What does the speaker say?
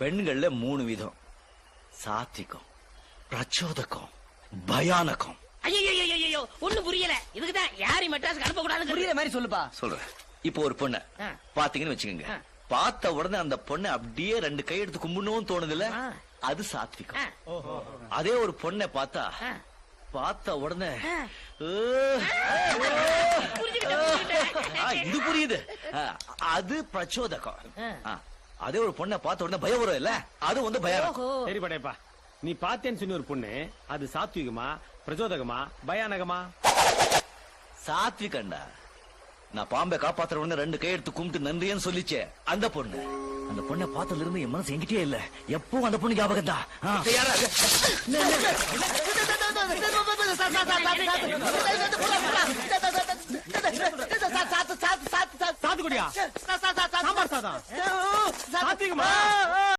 பெண்கள்ல 3 விதம்: சாத்விகம், பிரச்சோதகம், பயானகம். ஐயோ ஒண்ணு புரியல. இதுக்குதான் யாரையும் மெட்ராஸ்க்கு அனுப்ப கூடாது. புரியுற மாதிரி சொல்லுப்பா. சொல்றேன். இப்போ ஒரு பொண்ண பாத்தீங்கன்னு வச்சுக்கோங்க. பார்த்த உடனே அந்த பொண்ணை அப்படியே 2 கை எடுத்து கும்பிடணும்னு தோணுதுல, அது சாத்விகம். அதே ஒரு பொண்ணை பார்த்தா பார்த்த உடனே இது புரியுது, அது பிரச்சோதகம். அதே ஒரு பொண்ணை பார்த்த உடனே பயம் வரும் இல்ல, அது வந்து பயம். சரி படையப்பா, நீ பார்த்தேன்னு சொன்ன ஒரு பொண்ணு அது சாத்விகமா, பிரச்சோதகமா, பயானகமா? சாத்விகண்டா. நான் பாம்பை காப்பாத்துற உடனே 2 கை எடுத்து கும்பிட்டு நன்றின்னு சொல்லிச்சே, அந்த பொண்ணு. அந்த பொண்ணை பார்த்ததுல இருந்து என் மனசு என்கிட்டயே இல்ல, எப்பவும் அந்த பொண்ணு ஞாபகம் தான். சாத்துக்குடியா? சாம்பார் சாதம் சாத்விகமா?